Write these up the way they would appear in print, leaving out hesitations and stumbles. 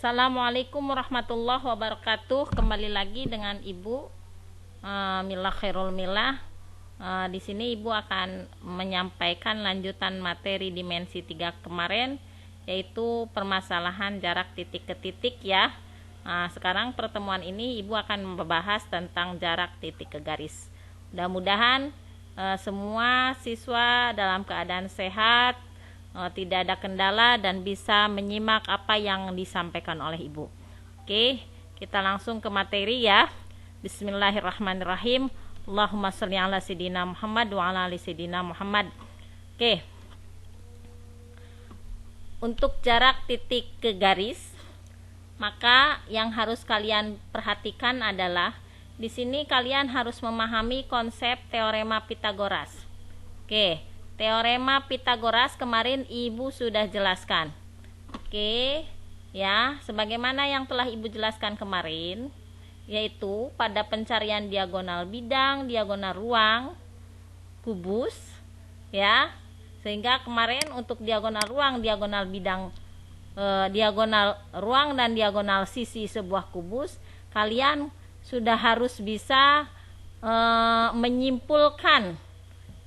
Assalamualaikum warahmatullahi wabarakatuh. Kembali lagi dengan Ibu Milah Khairul Milah. Di sini Ibu akan menyampaikan lanjutan materi dimensi 3 kemarin, yaitu permasalahan jarak titik ke titik ya. Sekarang pertemuan ini Ibu akan membahas tentang jarak titik ke garis. Mudah-mudahan semua siswa dalam keadaan sehat, tidak ada kendala dan bisa menyimak apa yang disampaikan oleh Ibu. Oke, kita langsung ke materi ya. Bismillahirrahmanirrahim. Allahumma sholli ala sayyidina Muhammad wa ala ali sayyidina Muhammad. Oke. Untuk jarak titik ke garis, maka yang harus kalian perhatikan adalah di sini kalian harus memahami konsep teorema Pitagoras. Oke. Teorema Pitagoras kemarin Ibu sudah jelaskan. Oke, ya, sebagaimana yang telah Ibu jelaskan kemarin, yaitu pada pencarian diagonal bidang, diagonal ruang, kubus, ya. Sehingga kemarin untuk diagonal ruang, diagonal bidang, diagonal ruang dan diagonal sisi sebuah kubus, kalian sudah harus bisa menyimpulkan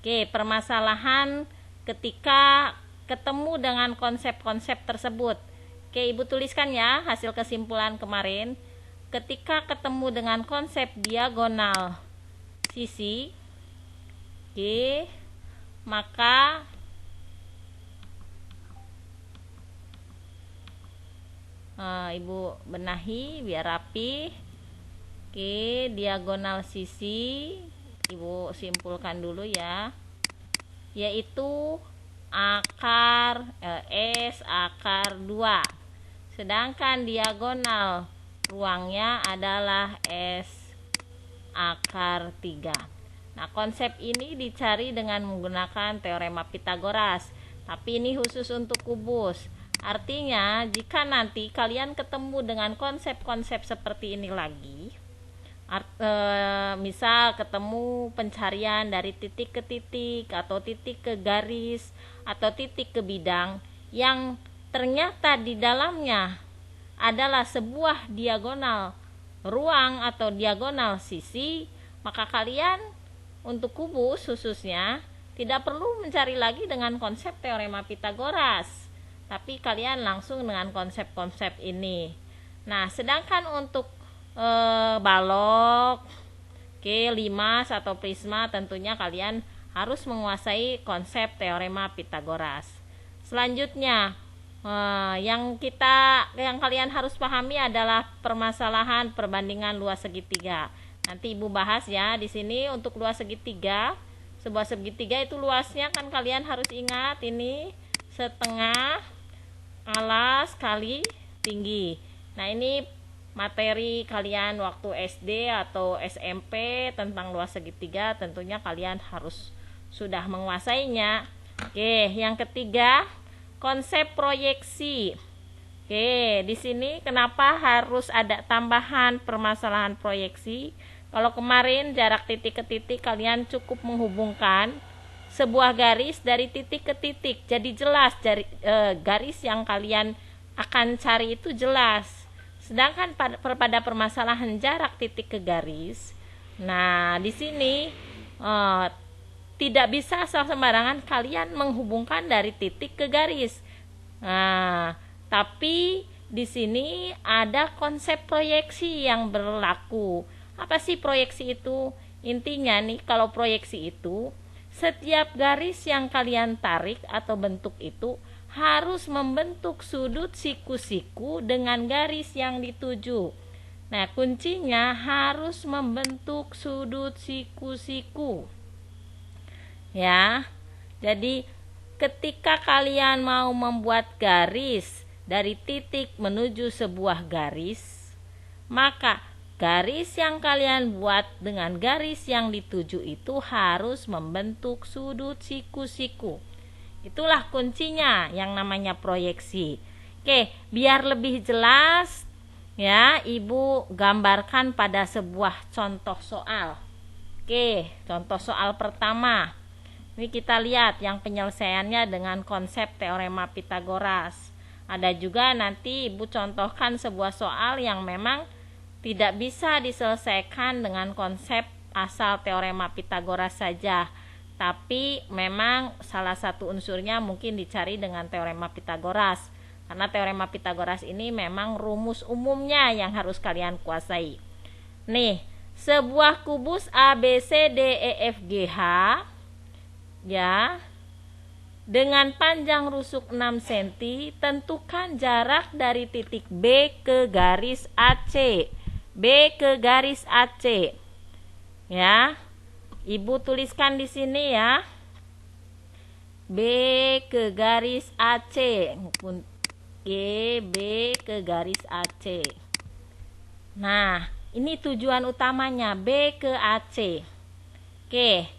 permasalahan ketika ketemu dengan konsep-konsep tersebut. Ibu tuliskan ya hasil kesimpulan kemarin. Ketika ketemu dengan konsep diagonal sisi, maka Ibu benahi biar rapi. Diagonal sisi Ibu simpulkan dulu ya, yaitu akar S akar 2, sedangkan diagonal ruangnya adalah S akar 3. Nah, konsep ini dicari dengan menggunakan teorema Pitagoras, tapi ini khusus untuk kubus. Artinya jika nanti kalian ketemu dengan konsep-konsep seperti ini lagi, misal ketemu pencarian dari titik ke titik atau titik ke garis atau titik ke bidang yang ternyata di dalamnya adalah sebuah diagonal ruang atau diagonal sisi, maka kalian untuk kubus khususnya tidak perlu mencari lagi dengan konsep teorema Pitagoras, tapi kalian langsung dengan konsep-konsep ini. Nah, sedangkan untuk balok, limas atau prisma, tentunya kalian harus menguasai konsep teorema Pitagoras. Selanjutnya, yang kalian harus pahami adalah permasalahan perbandingan luas segitiga. Nanti Ibu bahas ya di sini untuk luas segitiga. Sebuah segitiga itu luasnya kan kalian harus ingat ini setengah alas kali tinggi. Nah, ini materi kalian waktu SD atau SMP tentang luas segitiga, tentunya kalian harus sudah menguasainya. Yang ketiga, konsep proyeksi. Di sini kenapa harus ada tambahan permasalahan proyeksi? Kalau kemarin jarak titik ke titik kalian cukup menghubungkan sebuah garis dari titik ke titik, jadi jelas garis yang kalian akan cari itu jelas. Sedangkan pada permasalahan jarak titik ke garis, nah di sini tidak bisa sembarangan kalian menghubungkan dari titik ke garis. Nah, tapi di sini ada konsep proyeksi yang berlaku. Apa sih proyeksi itu? Intinya nih, kalau proyeksi itu setiap garis yang kalian tarik atau bentuk itu harus membentuk sudut siku-siku dengan garis yang dituju. Nah, kuncinya harus membentuk sudut siku-siku. Ya. Jadi ketika kalian mau membuat garis dari titik menuju sebuah garis, maka garis yang kalian buat dengan garis yang dituju itu harus membentuk sudut siku-siku. Itulah kuncinya yang namanya proyeksi. Biar lebih jelas ya, Ibu gambarkan pada sebuah contoh soal. Contoh soal pertama. Ini kita lihat yang penyelesaiannya dengan konsep teorema Pitagoras. Ada juga nanti Ibu contohkan sebuah soal yang memang tidak bisa diselesaikan dengan konsep asal teorema Pitagoras saja, tapi memang salah satu unsurnya mungkin dicari dengan teorema Pitagoras, karena teorema Pitagoras ini memang rumus umumnya yang harus kalian kuasai. Nih, sebuah kubus ABCDEFGH ya, dengan panjang rusuk 6 cm, tentukan jarak dari titik B ke garis AC. B ke garis AC. Ya. Ibu tuliskan di sini ya. B ke garis AC. B ke garis AC. Nah, ini tujuan utamanya, B ke AC. Oke.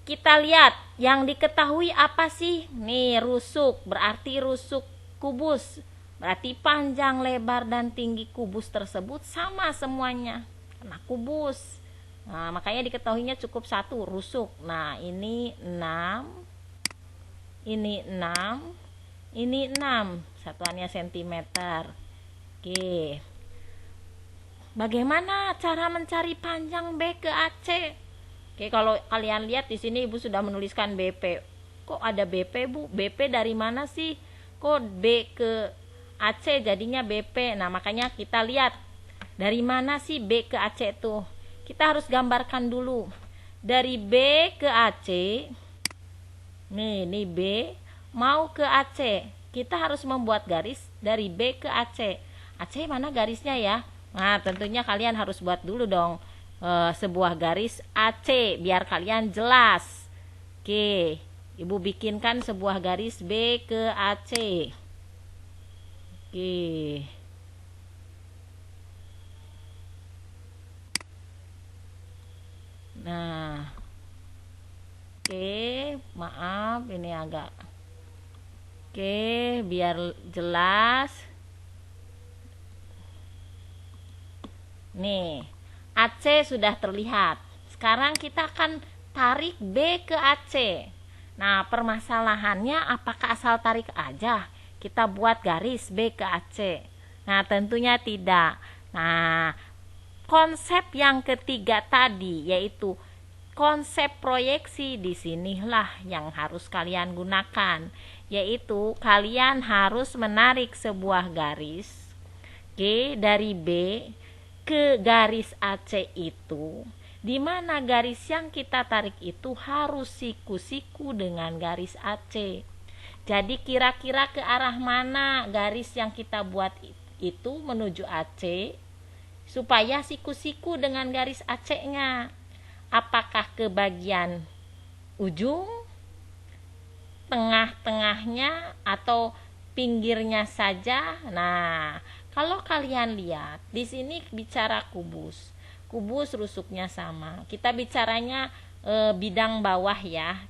Kita lihat yang diketahui apa sih? Nih, rusuk, berarti rusuk kubus. Berarti panjang, lebar, dan tinggi kubus tersebut sama semuanya. Karena kubus. Nah, makanya diketahuinya cukup satu, rusuk. Nah, ini 6. Ini 6. Ini 6. Satuannya sentimeter. Oke. Bagaimana cara mencari panjang B ke AC? Oke, kalau kalian lihat di sini Ibu sudah menuliskan BP. Kok ada BP, Bu? BP dari mana sih? Kok B ke AC jadinya BP? Nah, makanya kita lihat dari mana sih B ke AC tuh. Kita harus gambarkan dulu. Dari B ke AC. Nih B mau ke AC. Kita harus membuat garis dari B ke AC. AC mana garisnya ya? Nah, tentunya kalian harus buat dulu dong sebuah garis AC biar kalian jelas. Oke, Ibu bikinkan sebuah garis B ke AC. Oke. Nah. Oke, maaf ini agak. Oke, biar jelas. Nih, AC sudah terlihat. Sekarang kita akan tarik B ke AC. Nah, permasalahannya apakah asal tarik aja kita buat garis B ke AC? Nah, tentunya tidak. Nah, konsep yang ketiga tadi yaitu konsep proyeksi, disinilah yang harus kalian gunakan, yaitu kalian harus menarik sebuah garis dari B ke garis AC itu, di mana garis yang kita tarik itu harus siku-siku dengan garis AC. Jadi kira-kira ke arah mana garis yang kita buat itu menuju AC supaya siku-siku dengan garis AC-nya? Apakah ke bagian ujung, tengah-tengahnya, atau pinggirnya saja? Nah, kalau kalian lihat di sini bicara kubus. Kubus rusuknya sama. Kita bicaranya bidang bawah ya.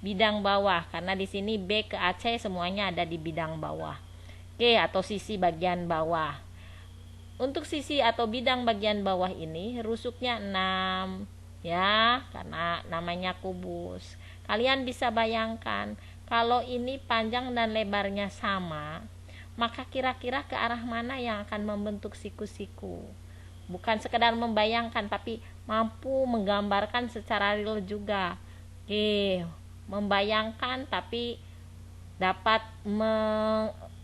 Bidang bawah karena di sini B ke AC semuanya ada di bidang bawah. Oke, atau sisi bagian bawah. Untuk sisi atau bidang bagian bawah ini rusuknya 6 ya, karena namanya kubus. Kalian bisa bayangkan kalau ini panjang dan lebarnya sama, maka kira-kira ke arah mana yang akan membentuk siku-siku. Bukan sekedar membayangkan, tapi mampu menggambarkan secara real juga. Oke, membayangkan tapi dapat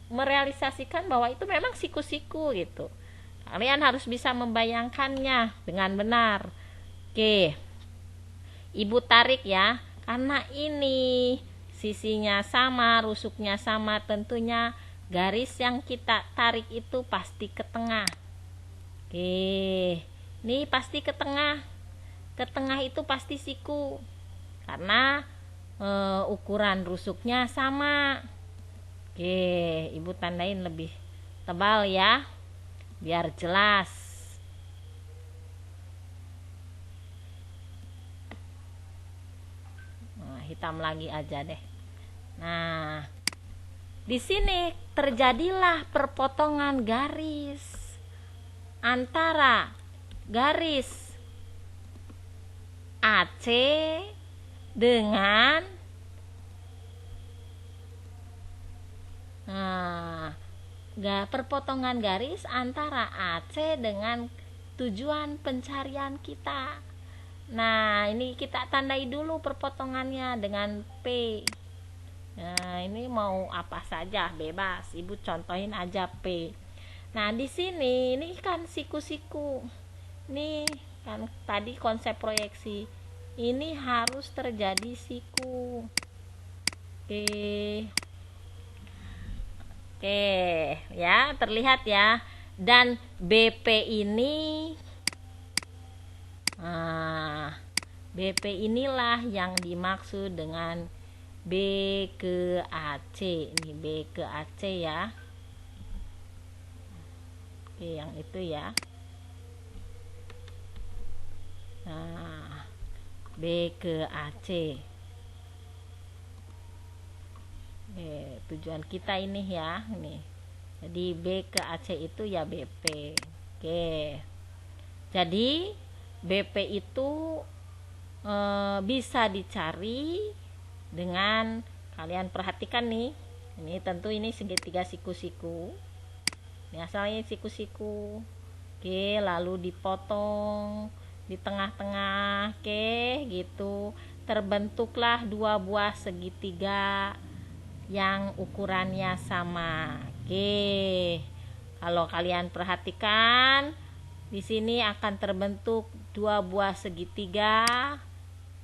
merealisasikan bahwa itu memang siku-siku gitu. Kalian harus bisa membayangkannya dengan benar. Oke, Ibu tarik ya, karena ini sisinya sama, rusuknya sama, tentunya garis yang kita tarik itu pasti ke tengah. Oke, ini pasti ke tengah. Ke tengah itu pasti siku, karena ukuran rusuknya sama. Oke, Ibu tandain lebih tebal ya, biar jelas. Hitam lagi aja deh. Nah, di sini terjadilah perpotongan garis antara garis AC dengan Nah, perpotongan garis antara AC dengan tujuan pencarian kita. Nah, ini kita tandai dulu perpotongannya dengan P. Nah, ini mau apa saja bebas, Ibu contohin aja P. Nah, di sini ini kan siku-siku. Nih kan tadi konsep proyeksi. Ini harus terjadi siku. Oke. Oke, ya, terlihat ya. Dan BP ini BP inilah yang dimaksud dengan B ke AC. Ini B ke AC ya. Oke, yang itu ya. Nah, B ke AC. Tujuan kita ini ya, ini. Jadi B ke AC itu ya BP. Oke. Jadi BP itu bisa dicari dengan kalian perhatikan nih. Ini tentu ini segitiga siku-siku. Ini asalnya siku-siku. Oke, lalu dipotong di tengah-tengah. Oke, gitu. Terbentuklah dua buah segitiga yang ukurannya sama. Oke. Kalau kalian perhatikan, di sini akan terbentuk dua buah segitiga.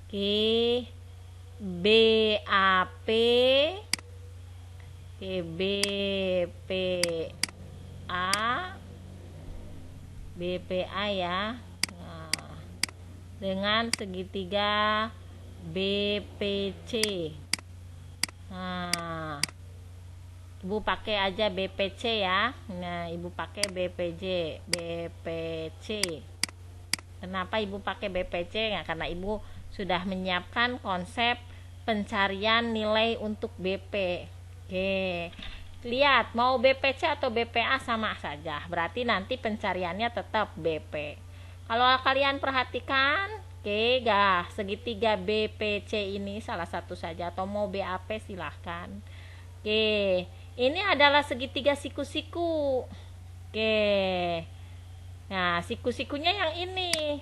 Oke. BAP. Oke, BPA. BPA ya. Nah, dengan segitiga BPC. Nah, Ibu pakai aja BPC ya. Nah, Ibu pakai BPC. Kenapa Ibu pakai BPC? Nah, karena Ibu sudah menyiapkan konsep pencarian nilai untuk BP. Oke. Lihat, mau BPC atau BPA sama saja. Berarti nanti pencariannya tetap BP. Kalau kalian perhatikan, oke, segitiga BPC ini salah satu saja, atau mau BAP silahkan. Oke, ini adalah segitiga siku-siku. Oke. Nah, siku-sikunya yang ini.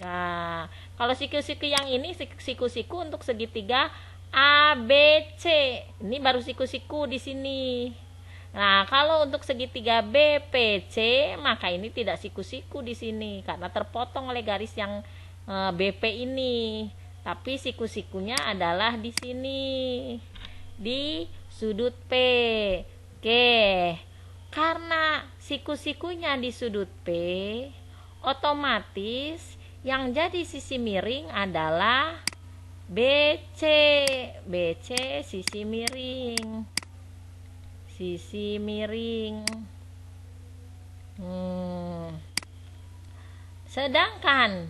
Nah, kalau siku-siku yang ini siku-siku untuk segitiga ABC. Ini baru siku-siku di sini. Nah, kalau untuk segitiga BPC, maka ini tidak siku-siku di sini karena terpotong oleh garis yang BP ini. Tapi siku-sikunya adalah di sini. Di sudut P. Oke. Karena siku-sikunya di sudut P, otomatis yang jadi sisi miring adalah BC. BC sisi miring. Sisi miring. Sedangkan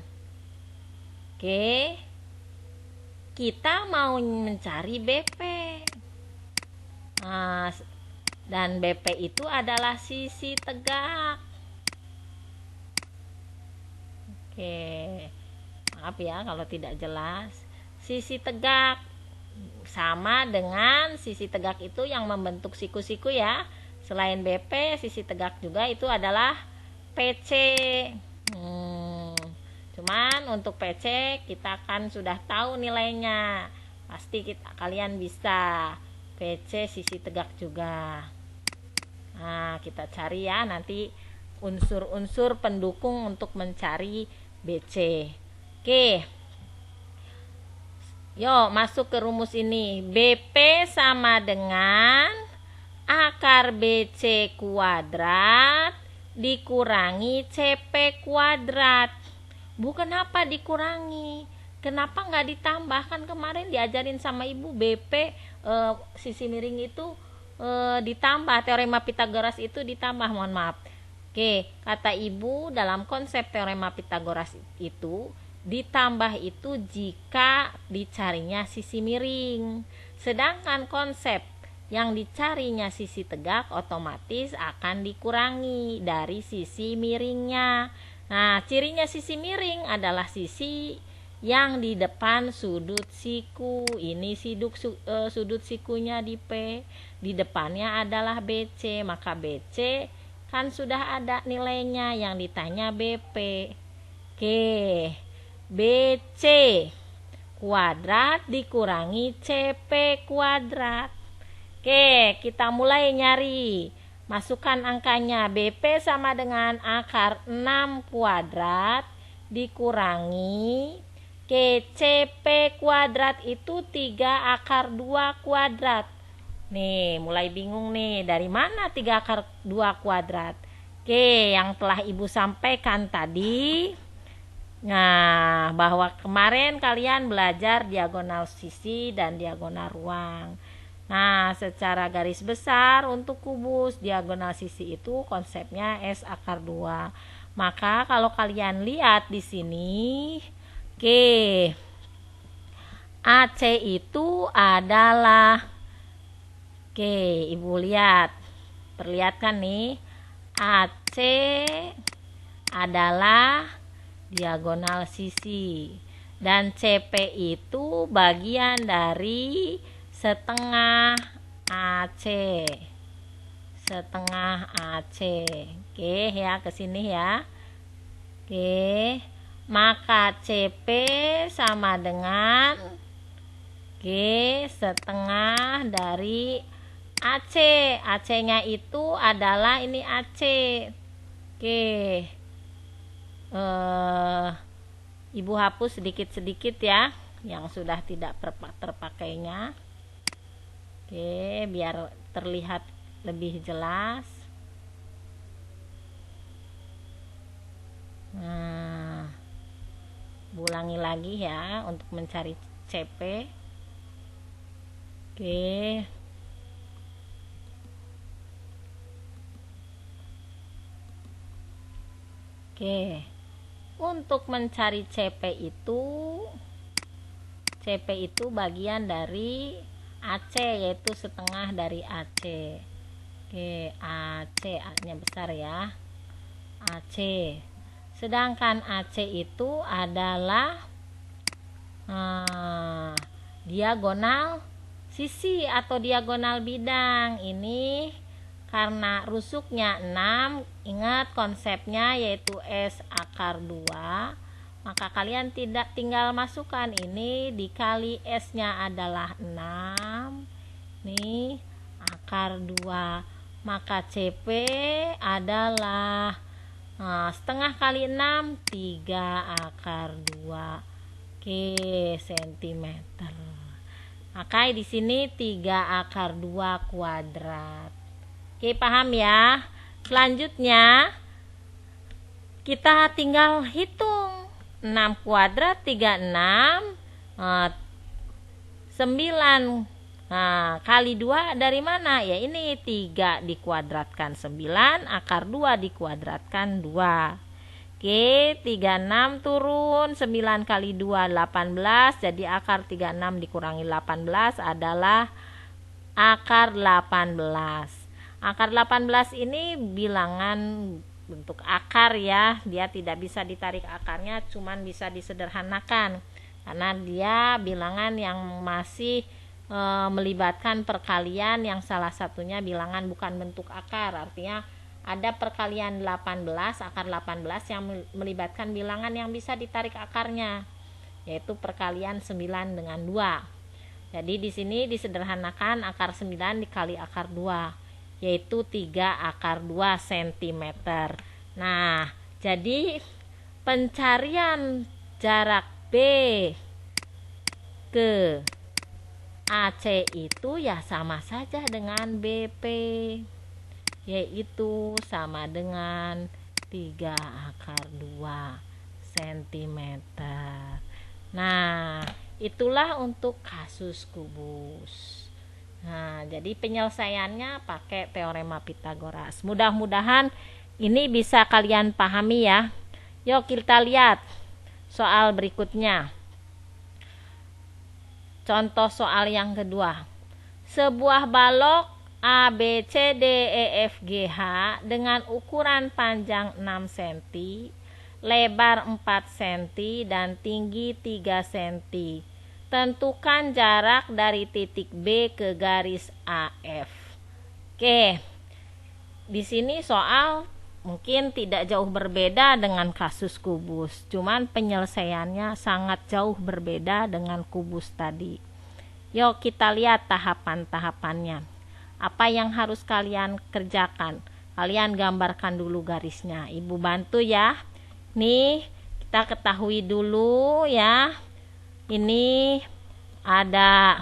kita mau mencari BP. Dan BP itu adalah sisi tegak. Maaf ya kalau tidak jelas. Sisi tegak sama dengan sisi tegak itu yang membentuk siku-siku ya. Selain BP, sisi tegak juga itu adalah PC. Cuman untuk PC kita kan sudah tahu nilainya. Pasti kalian bisa. PC sisi tegak juga. Nah, kita cari ya nanti unsur-unsur pendukung untuk mencari BC. Oke. Yuk, masuk ke rumus ini. BP sama dengan akar BC kuadrat dikurangi CP kuadrat. Kenapa dikurangi? Kenapa nggak ditambah? Kan kemarin diajarin sama Ibu BP sisi miring itu ditambah. Teorema Pitagoras itu ditambah, mohon maaf. Oke, kata Ibu dalam konsep teorema Pitagoras itu ditambah itu jika dicarinya sisi miring. Sedangkan konsep yang dicarinya sisi tegak otomatis akan dikurangi dari sisi miringnya. Nah, cirinya sisi miring adalah sisi yang di depan sudut siku. Ini sudut sikunya di P, di depannya adalah BC, maka BC kan sudah ada nilainya, yang ditanya BP. Oke, BC kuadrat dikurangi CP kuadrat. Oke, kita mulai nyari. Masukkan angkanya. BP sama dengan akar 6 kuadrat dikurangi CP kuadrat itu 3 akar 2 kuadrat. Nih, mulai bingung nih, dari mana 3 akar 2 kuadrat? Oke, yang telah Ibu sampaikan tadi. Nah, bahwa kemarin kalian belajar diagonal sisi dan diagonal ruang. Nah, secara garis besar untuk kubus diagonal sisi itu konsepnya S akar 2. Maka kalau kalian lihat di sini, oke, AC itu adalah, oke, Ibu lihat, perlihatkan nih, AC adalah diagonal sisi dan CP itu bagian dari setengah AC, setengah AC. Oke ya, ke sini ya. Oke, maka CP sama dengan setengah dari AC. AC-nya itu adalah ini AC. Oke, Ibu hapus sedikit-sedikit ya yang sudah tidak terpakainya. Oke, biar terlihat lebih jelas. Nah, ulangi lagi ya untuk mencari CP. Oke. Oke. Untuk mencari CP itu bagian dari AC, yaitu setengah dari AC. Oke, AC, A-nya besar ya. AC. Sedangkan AC itu adalah diagonal sisi atau diagonal bidang. Ini karena rusuknya 6, ingat konsepnya yaitu S akar 2, maka kalian tidak tinggal masukkan ini dikali S-nya adalah 6, nih akar 2, maka CP adalah setengah kali 6, 3 akar 2 sentimeter. Maka di sini 3 akar 2 kuadrat. Oke, paham ya? Selanjutnya kita tinggal hitung 6 kuadrat 36, 9 kali 2 dari mana? Ya ini 3 dikuadratkan 9, akar 2 dikuadratkan 2. Oke, 36 turun, 9 kali 2 18, jadi akar 36 dikurangi 18 adalah akar 18. Akar 18 ini bilangan bentuk akar ya, dia tidak bisa ditarik akarnya, cuman bisa disederhanakan karena dia bilangan yang masih melibatkan perkalian yang salah satunya bilangan bukan bentuk akar. Artinya ada perkalian 18, akar 18 yang melibatkan bilangan yang bisa ditarik akarnya, yaitu perkalian 9 dengan 2. Jadi di sini disederhanakan akar 9 dikali akar 2, yaitu 3 akar 2 cm. Nah, jadi pencarian jarak B ke AC itu ya sama saja dengan BP, yaitu sama dengan 3 akar 2 cm. Nah, itulah untuk kasus kubus. Nah, jadi penyelesaiannya pakai teorema Pitagoras. Mudah-mudahan ini bisa kalian pahami ya. Yuk kita lihat soal berikutnya. Contoh soal yang kedua. Sebuah balok A, B, C, D, E, F, G, H dengan ukuran panjang 6 cm lebar 4 cm dan tinggi 3 cm. Tentukan jarak dari titik B ke garis AF. Oke. Di sini soal mungkin tidak jauh berbeda dengan kasus kubus, cuman penyelesaiannya sangat jauh berbeda dengan kubus tadi. Yuk kita lihat tahapan-tahapannya. Apa yang harus kalian kerjakan? Kalian gambarkan dulu garisnya. Ibu bantu ya. Nih, kita ketahui dulu ya. Ini ada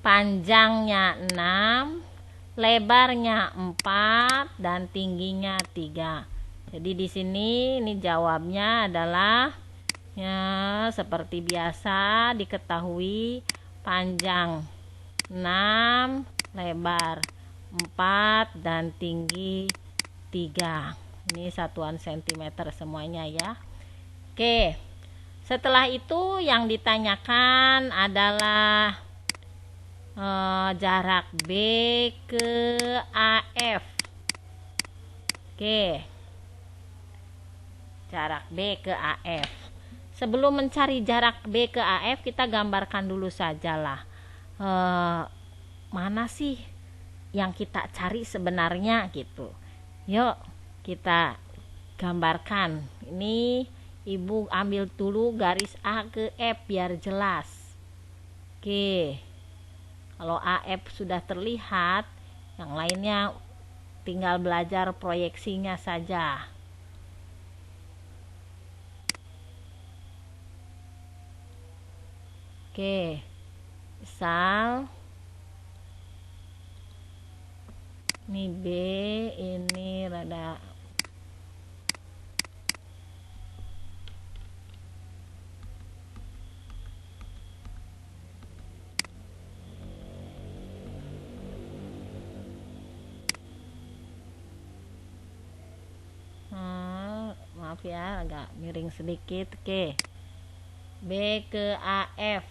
panjangnya 6, lebarnya 4 dan tingginya 3. Jadi di sini ini jawabnya adalah ya seperti biasa diketahui panjang 6, lebar 4 dan tinggi 3. Ini satuan sentimeter semuanya ya. Oke. Setelah itu yang ditanyakan adalah jarak B ke AF. Oke. Jarak B ke AF. Sebelum mencari jarak B ke AF, kita gambarkan dulu sajalah. Mana sih yang kita cari sebenarnya gitu. Yuk, kita gambarkan. Ini Ibu ambil dulu garis A ke F biar jelas. Oke. Kalau AF sudah terlihat, yang lainnya tinggal belajar proyeksinya saja. Oke, misal ini B, ini rada maaf ya, agak miring sedikit. Oke, B ke AF.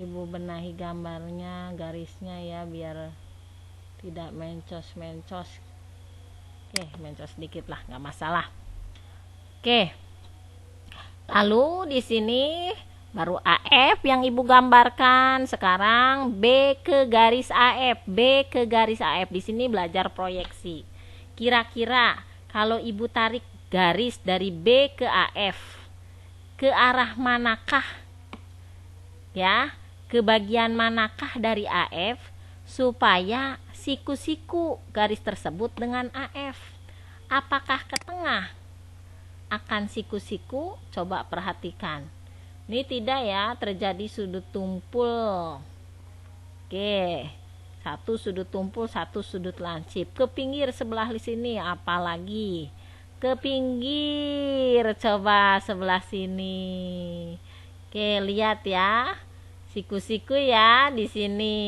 Ibu benahi gambarnya, garisnya ya biar tidak mencos-mencos. Oke, mencos sedikit lah, nggak masalah. Oke. Lalu di sini baru AF yang Ibu gambarkan. Sekarang B ke garis AF. B ke garis AF. Di sini belajar proyeksi. Kira-kira kalau Ibu tarik garis dari B ke AF, ke arah manakah? Ya, ke bagian manakah dari AF supaya siku-siku garis tersebut dengan AF? Apakah ke tengah? Akan siku-siku, coba perhatikan. Ini tidak ya, terjadi sudut tumpul. Oke, satu sudut tumpul, satu sudut lancip. Ke pinggir sebelah sini, apalagi ke pinggir, coba sebelah sini. Oke, lihat ya, siku-siku ya di sini.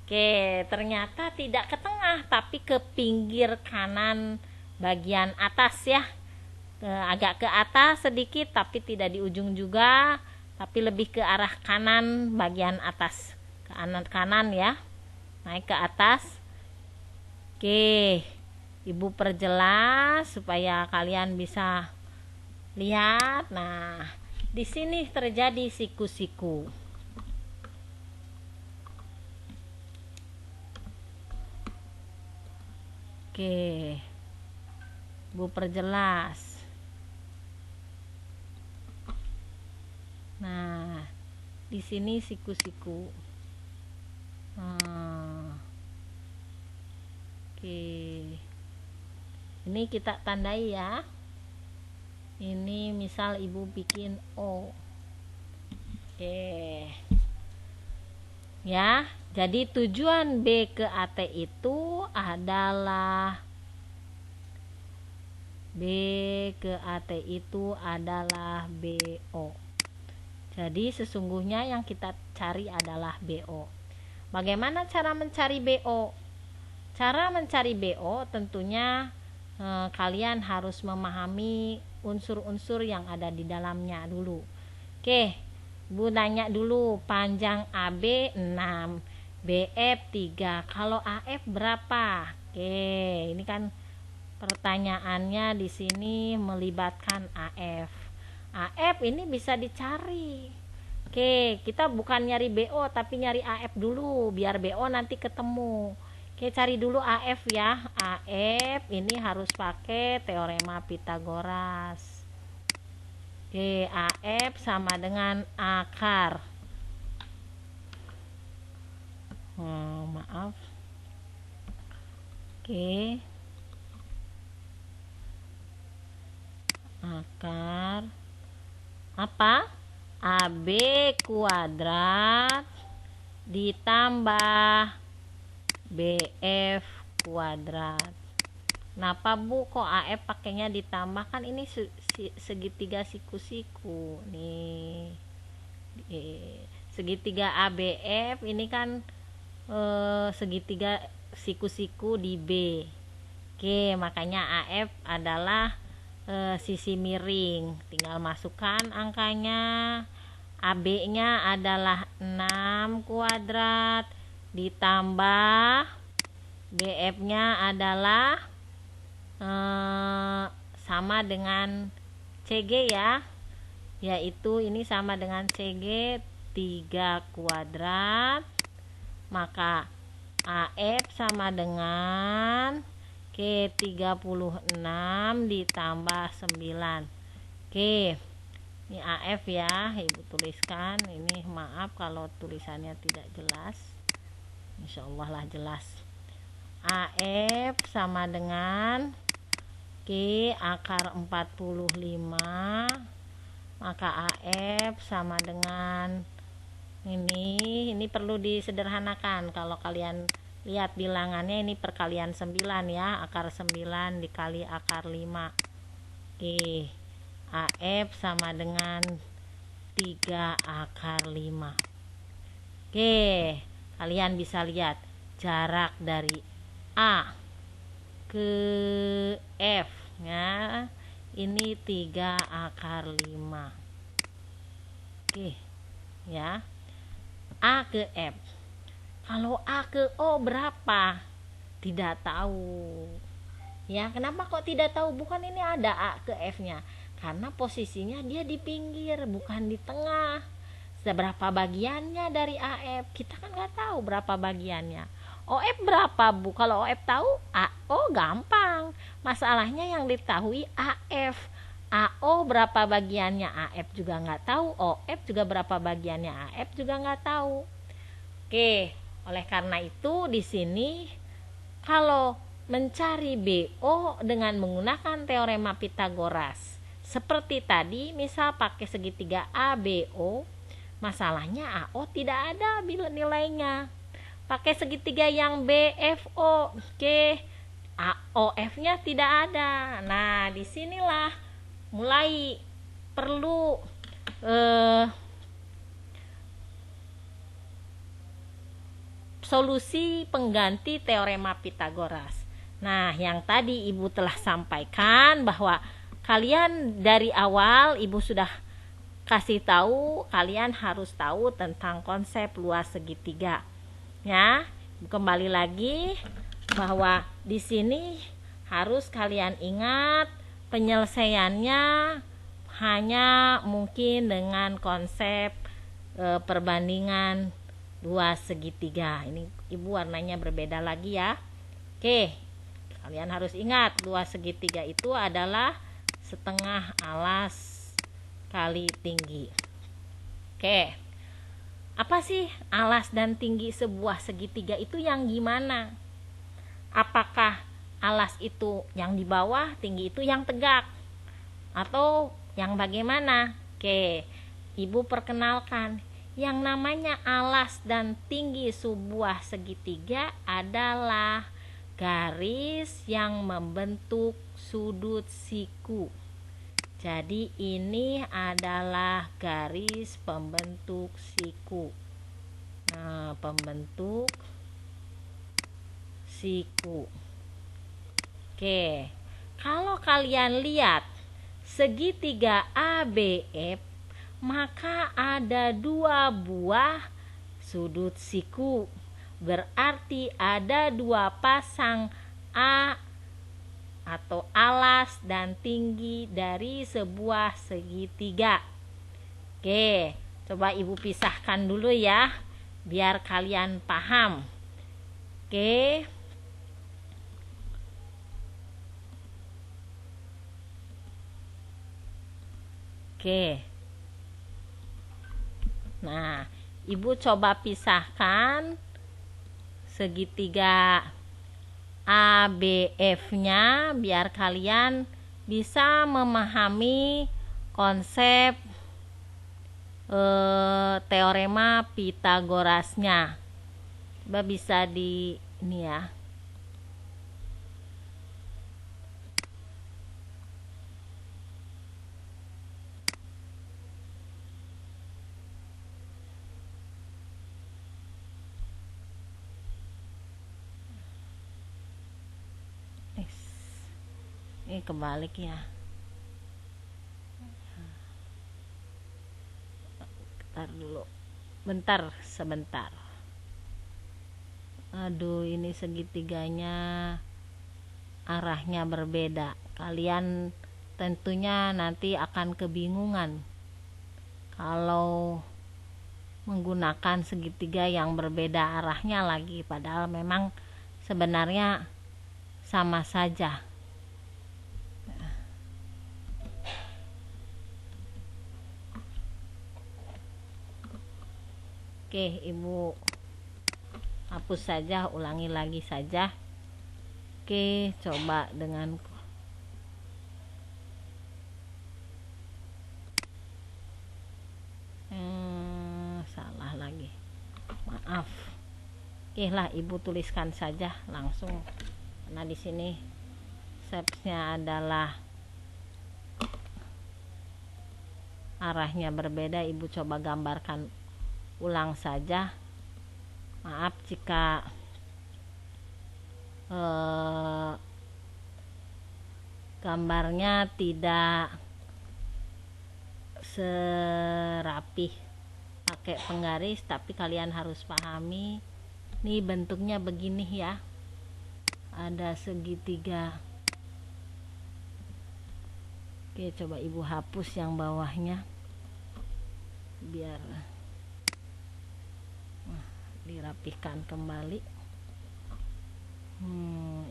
Oke, ternyata tidak ke tengah, tapi ke pinggir kanan bagian atas ya. Agak ke atas sedikit, tapi tidak di ujung juga, tapi lebih ke arah kanan bagian atas, ke kanan ya, naik ke atas. Oke, Ibu perjelas supaya kalian bisa lihat. Nah, di sini terjadi siku-siku. Oke, Ibu perjelas. Nah, di sini siku-siku. Oke. Ini kita tandai ya. Ini misal Ibu bikin O. Oke. Ya, jadi tujuan B ke AT itu adalah BO. Jadi sesungguhnya yang kita cari adalah BO. Bagaimana cara mencari BO? Cara mencari BO tentunya kalian harus memahami unsur-unsur yang ada di dalamnya dulu. Oke, Ibu nanya dulu, panjang AB 6, BF 3. Kalau AF berapa? Oke, ini kan pertanyaannya di sini melibatkan AF. AF ini bisa dicari. Oke, kita bukan nyari BO tapi nyari AF dulu biar BO nanti ketemu. Oke, cari dulu AF ya. AF ini harus pakai teorema Pitagoras. Oke, AF sama dengan akar. Maaf. Oke. Akar apa? AB kuadrat ditambah BF kuadrat. Kenapa Bu kok AF pakainya ditambah? Kan ini segitiga siku-siku nih. Segitiga ABF ini kan segitiga siku-siku di B. Oke, makanya AF adalah sisi miring. Tinggal masukkan angkanya. AB-nya adalah 6 kuadrat ditambah BF-nya adalah sama dengan CG ya, yaitu ini sama dengan CG 3 kuadrat, maka AF sama dengan 36 ditambah 9. Oke, ini AF ya, Ibu tuliskan. Ini maaf kalau tulisannya tidak jelas, Insya Allah lah jelas. AF sama dengan akar 45, maka AF sama dengan ini perlu disederhanakan. Kalau kalian lihat bilangannya ini perkalian 9 ya, akar 9 dikali akar 5. Oke, AF sama dengan 3 akar 5. Oke, kalian bisa lihat jarak dari A ke F ya, ini 3 akar 5. Oke ya, A ke F. Kalau A ke O berapa? Tidak tahu ya. Kenapa kok tidak tahu? Bukan ini ada A ke F nya, karena posisinya dia di pinggir bukan di tengah. Seberapa bagiannya dari AF kita kan nggak tahu berapa bagiannya. OF berapa Bu? Kalau OF tahu, AO gampang. Masalahnya yang diketahui AF. AO berapa bagiannya? AF juga nggak tahu. OF juga berapa bagiannya? AF juga nggak tahu. Oke, oleh karena itu di sini kalau mencari BO dengan menggunakan teorema Pitagoras seperti tadi, misal pakai segitiga ABO, masalahnya AO tidak ada nilainya. Pakai segitiga yang BFO, oke, AOF-nya tidak ada. Nah, disinilah mulai perlu solusi pengganti teorema Pitagoras. Nah, yang tadi Ibu telah sampaikan bahwa kalian dari awal Ibu sudah kasih tahu, kalian harus tahu tentang konsep luas segitiga. Ya, kembali lagi bahwa di sini harus kalian ingat penyelesaiannya hanya mungkin dengan konsep perbandingan luas segitiga. Ini Ibu warnanya berbeda lagi ya. Oke, kalian harus ingat luas segitiga itu adalah setengah alas kali tinggi. Oke, apa sih alas dan tinggi sebuah segitiga itu yang gimana? Apakah alas itu yang di bawah, tinggi itu yang tegak, atau yang bagaimana? Oke, Ibu perkenalkan. Yang namanya alas dan tinggi sebuah segitiga adalah garis yang membentuk sudut siku. Jadi ini adalah garis pembentuk siku. Nah, pembentuk siku. Oke, kalau kalian lihat segitiga ABF maka ada 2 buah sudut siku. Berarti ada 2 pasang A atau alas dan tinggi dari sebuah segitiga. Oke, coba ibu pisahkan dulu ya, biar kalian paham. Oke. Oke. Nah, ibu coba pisahkan segitiga ABF-nya biar kalian bisa memahami konsep teorema Pitagorasnya. Coba bisa di ini ya. Ini kebalik ya. Bentar dulu. Sebentar. Aduh, ini segitiganya arahnya berbeda. Kalian tentunya nanti akan kebingungan kalau menggunakan segitiga yang berbeda arahnya lagi, padahal memang sebenarnya sama saja. Oke, ibu hapus saja, ulangi lagi saja. Oke, coba dengan salah lagi, maaf. Oke lah, ibu tuliskan saja langsung, karena di sini stepsnya adalah arahnya berbeda. Ibu coba gambarkan ulang saja. Maaf jika gambarnya tidak serapih pakai penggaris, tapi kalian harus pahami nih bentuknya begini ya, ada segitiga. Oke, coba ibu hapus yang bawahnya biar dirapihkan kembali.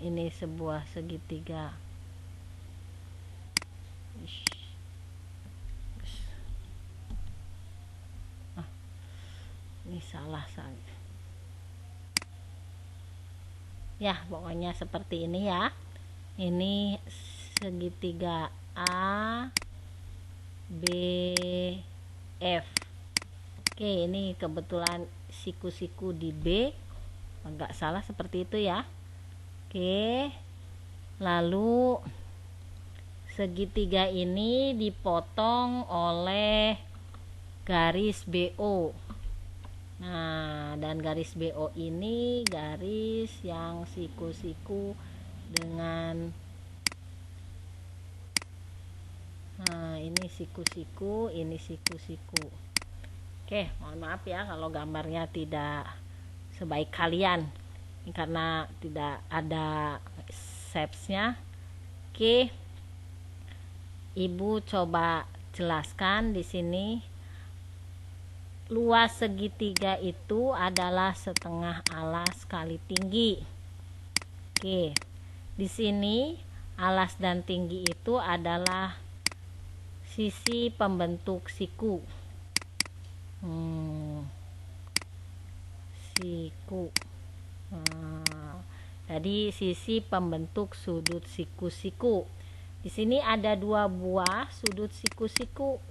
Ini sebuah segitiga. Ini salah saja. Ya, pokoknya seperti ini ya. Ini segitiga A B F. Oke, ini kebetulan siku-siku di B, agak salah seperti itu ya. Oke, lalu segitiga ini dipotong oleh garis BO. Nah, dan garis BO ini garis yang siku-siku dengan ini siku-siku, ini siku-siku. Oke, mohon maaf ya kalau gambarnya tidak sebaik kalian, ini karena tidak ada shapes-nya. Oke, ibu coba jelaskan di sini. Luas segitiga itu adalah setengah alas kali tinggi. Oke, di sini alas dan tinggi itu adalah sisi pembentuk siku. Siku. Jadi sisi pembentuk sudut siku-siku. Di sini ada 2 buah sudut siku-siku.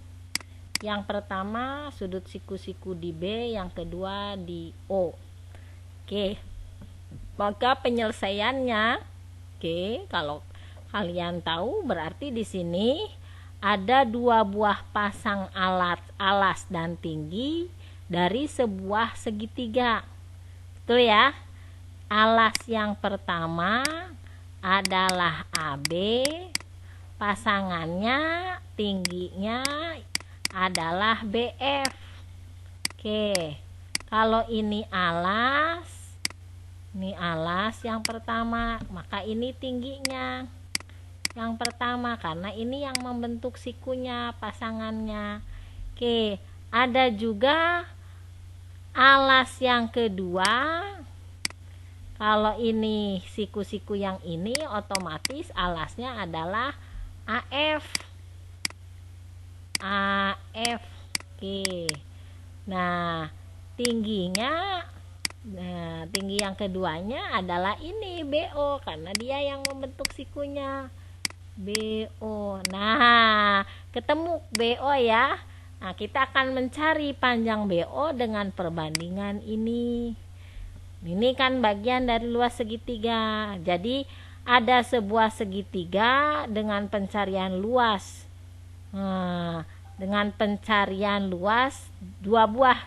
Yang pertama sudut siku-siku di B, yang kedua di O. Oke. Maka penyelesaiannya, oke, kalau kalian tahu berarti di sini ada 2 buah pasang alas dan tinggi dari sebuah segitiga. Betul ya? Alas yang pertama adalah AB, pasangannya tingginya adalah BF. Oke, kalau ini alas yang pertama, maka ini tingginya yang pertama karena ini yang membentuk sikunya, pasangannya. Oke, ada juga alas yang kedua. Kalau ini siku-siku yang ini, otomatis alasnya adalah AF. Oke. Nah, tinggi yang keduanya adalah ini BO karena dia yang membentuk sikunya. BO. Nah, ketemu BO ya. Nah, kita akan mencari panjang BO dengan perbandingan ini. Ini kan bagian dari luas segitiga. Jadi, ada sebuah segitiga dengan pencarian luas. Nah, dengan pencarian luas 2 buah.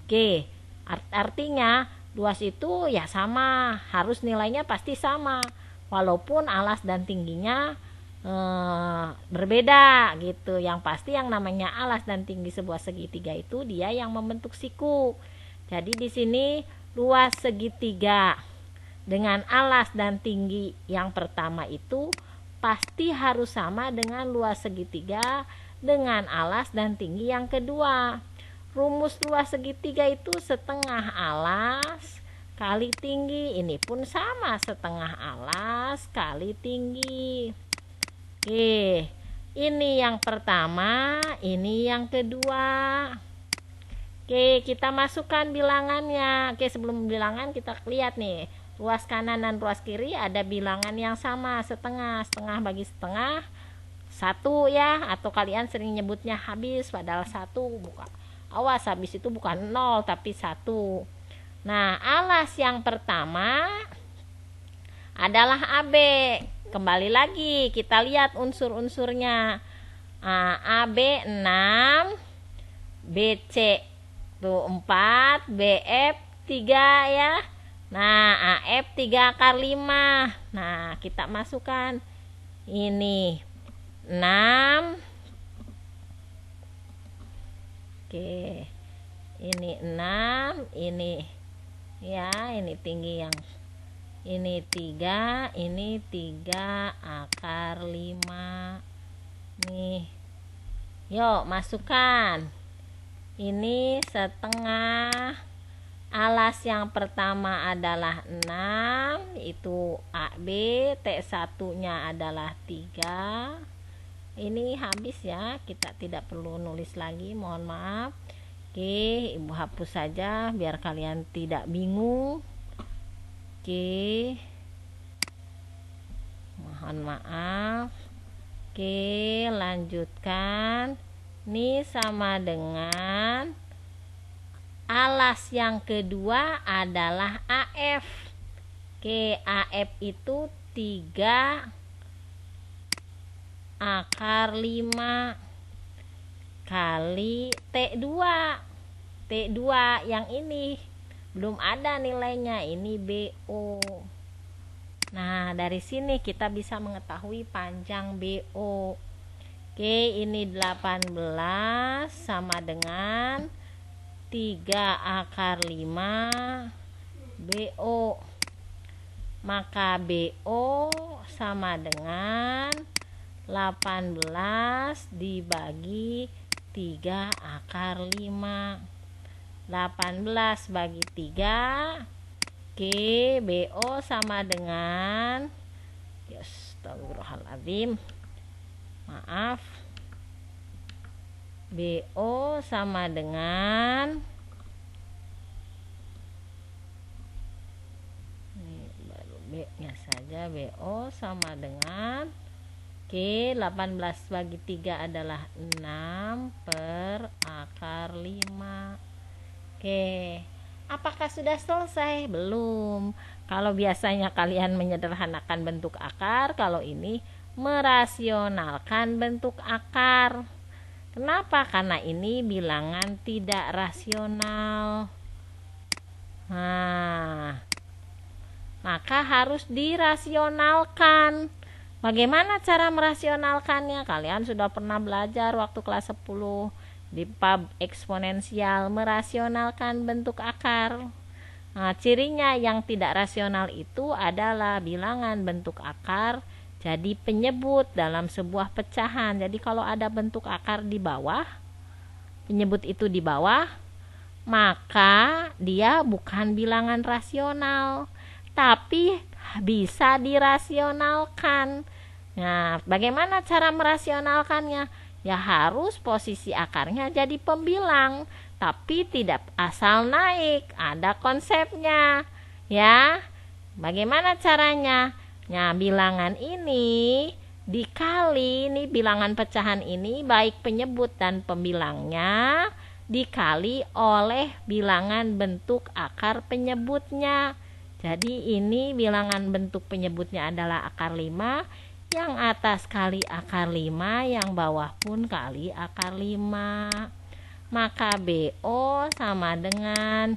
Oke, artinya luas itu ya sama, harus nilainya pasti sama. Walaupun alas dan tingginya berbeda gitu. Yang pasti yang namanya alas dan tinggi sebuah segitiga itu dia yang membentuk siku. Jadi di sini luas segitiga dengan alas dan tinggi yang pertama itu pasti harus sama dengan luas segitiga dengan alas dan tinggi yang kedua. Rumus luas segitiga itu setengah alas kali tinggi, ini pun sama, setengah alas kali tinggi. Oke, ini yang pertama, ini yang kedua. Oke, kita masukkan bilangannya. Oke, sebelum bilangan kita lihat nih, luas kanan dan luas kiri ada bilangan yang sama, setengah bagi setengah 1 ya, atau kalian sering nyebutnya habis, padahal 1 bukan. Awas, habis itu bukan 0 tapi 1. Nah, alas yang pertama adalah AB. Kembali lagi kita lihat unsur-unsurnya. AB 6, BC tuh 4, BF 3 ya. Nah, AF 3 akar 5. Nah, kita masukkan ini 6. Oke. Ini 6, ini ya, ini tinggi yang ini 3, ini 3 akar 5 nih. Yuk masukkan. Ini setengah. Alas yang pertama adalah 6, itu AB. T1 nya adalah 3. Ini habis ya, kita tidak perlu nulis lagi, mohon maaf. Oke, ibu hapus saja biar kalian tidak bingung. Oke, mohon maaf. Oke, lanjutkan. Ini sama dengan alas yang kedua adalah AF. Oke, AF itu 3 akar 5 kali T2. T2 yang ini belum ada nilainya, ini BO. Nah, dari sini kita bisa mengetahui panjang BO. Oke, ini 18 sama dengan 3 akar 5 BO. Maka BO sama dengan 18 dibagi 3 akar 5. 18 bagi 3. Oke, BO sama dengan, astagfirullahaladzim, maaf, BO sama dengan, ini baru B nya saja, BO sama dengan, oke, 18 bagi 3 adalah 6 per akar 5. Oke, apakah sudah selesai? Belum. Kalau biasanya kalian menyederhanakan bentuk akar, kalau ini merasionalkan bentuk akar. Kenapa? Karena ini bilangan tidak rasional. Nah, maka harus dirasionalkan. Bagaimana cara merasionalkannya? Kalian sudah pernah belajar waktu kelas 10 di bab eksponensial, merasionalkan bentuk akar. Nah, cirinya yang tidak rasional itu adalah bilangan bentuk akar jadi penyebut dalam sebuah pecahan. Jadi kalau ada bentuk akar di bawah, penyebut itu di bawah, maka dia bukan bilangan rasional, tapi bisa dirasionalkan. Nah, bagaimana cara merasionalkannya? Ya harus posisi akarnya jadi pembilang, tapi tidak asal naik, ada konsepnya. Ya, bagaimana caranya? Nah, bilangan ini dikali, ini bilangan pecahan ini baik penyebut dan pembilangnya dikali oleh bilangan bentuk akar penyebutnya. Jadi ini bilangan bentuk penyebutnya adalah akar 5, yang atas kali akar 5, yang bawah pun kali akar 5. Maka BO sama dengan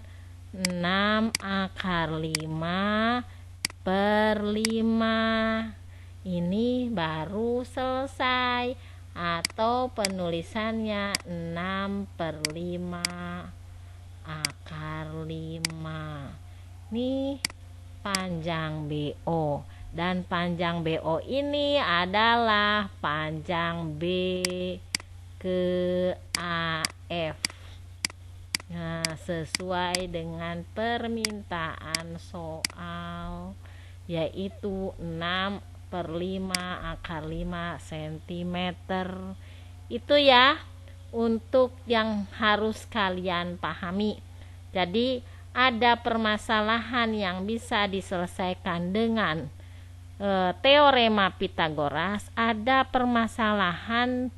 6 akar 5 per 5. Ini baru selesai, atau penulisannya 6 per 5 akar 5. Ini panjang BO, dan panjang BO ini adalah panjang B ke AF. Nah, sesuai dengan permintaan soal, yaitu 6 per 5 akar 5 cm. Itu ya untuk yang harus kalian pahami. Jadi ada permasalahan yang bisa diselesaikan dengan teorema Pitagoras, ada permasalahan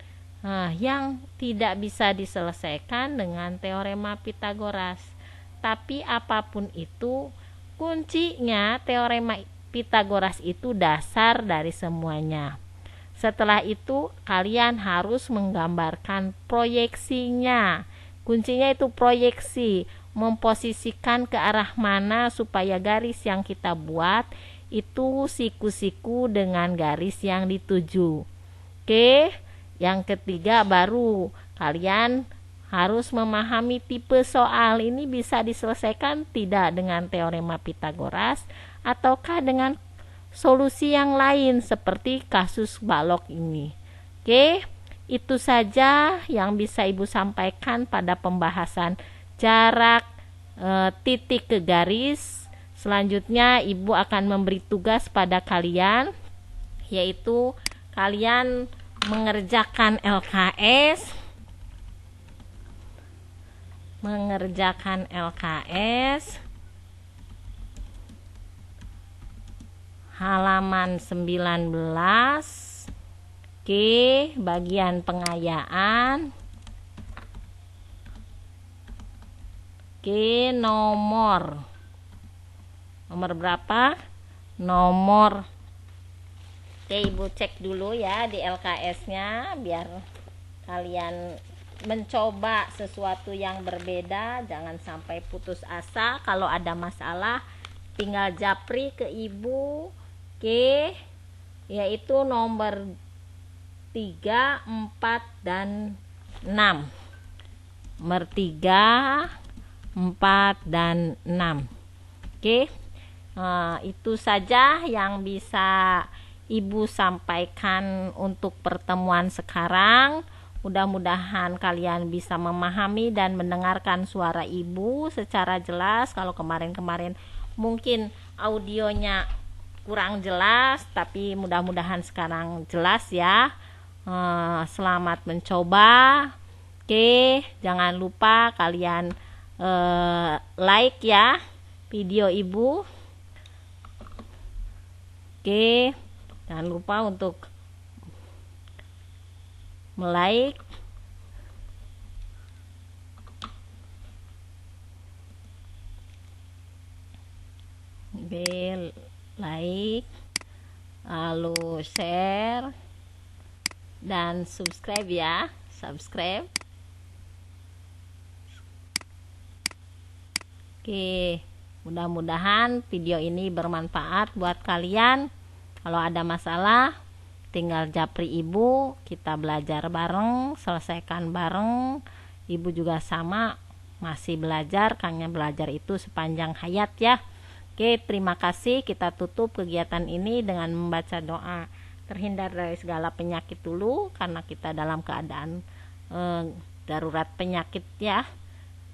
yang tidak bisa diselesaikan dengan teorema Pitagoras. Tapi apapun itu, kuncinya teorema Pitagoras itu dasar dari semuanya. Setelah itu kalian harus menggambarkan proyeksinya. Kuncinya itu proyeksi, memposisikan ke arah mana supaya garis yang kita buat itu siku-siku dengan garis yang dituju. Oke, yang ketiga baru kalian harus memahami tipe soal ini bisa diselesaikan tidak dengan teorema Pitagoras ataukah dengan solusi yang lain seperti kasus balok ini. Oke, itu saja yang bisa Ibu sampaikan pada pembahasan jarak titik ke garis. Selanjutnya Ibu akan memberi tugas pada kalian, yaitu kalian mengerjakan LKS halaman 19, bagian pengayaan, nomor berapa? Nomor. Oke, Ibu cek dulu ya di LKS-nya biar kalian mencoba sesuatu yang berbeda, jangan sampai putus asa. Kalau ada masalah tinggal japri ke Ibu. Oke, yaitu nomor 3, 4, dan 6. Nomor 3, 4, dan 6. Oke, itu saja yang bisa Ibu sampaikan untuk pertemuan sekarang. Mudah-mudahan kalian bisa memahami dan mendengarkan suara Ibu secara jelas. Kalau kemarin-kemarin mungkin audionya kurang jelas, tapi mudah-mudahan sekarang jelas ya. Selamat mencoba. Oke, jangan lupa kalian like ya video Ibu. Oke, jangan lupa untuk like, lalu share dan subscribe ya, subscribe. Oke, mudah-mudahan video ini bermanfaat buat kalian. Kalau ada masalah tinggal japri ibu, kita belajar bareng, selesaikan bareng. Ibu juga sama, masih belajar, Kangnya belajar itu sepanjang hayat ya. Oke, terima kasih. Kita tutup kegiatan ini dengan membaca doa terhindar dari segala penyakit dulu, karena kita dalam keadaan darurat penyakit ya.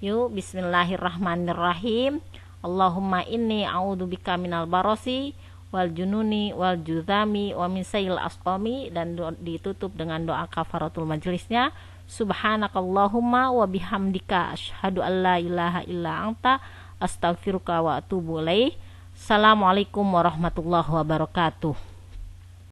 Yuk, bismillahirrahmanirrahim. Allahumma inni a'udzubika minal barosi wal jununi wal juzami wa min sayil asqami, dan ditutup dengan doa kafaratul majlisnya. Subhanakallahumma wa bihamdika asyhadu an la ilaha illa anta astaghfiruka wa atubu ilaik. Assalamualaikum warahmatullahi wabarakatuh.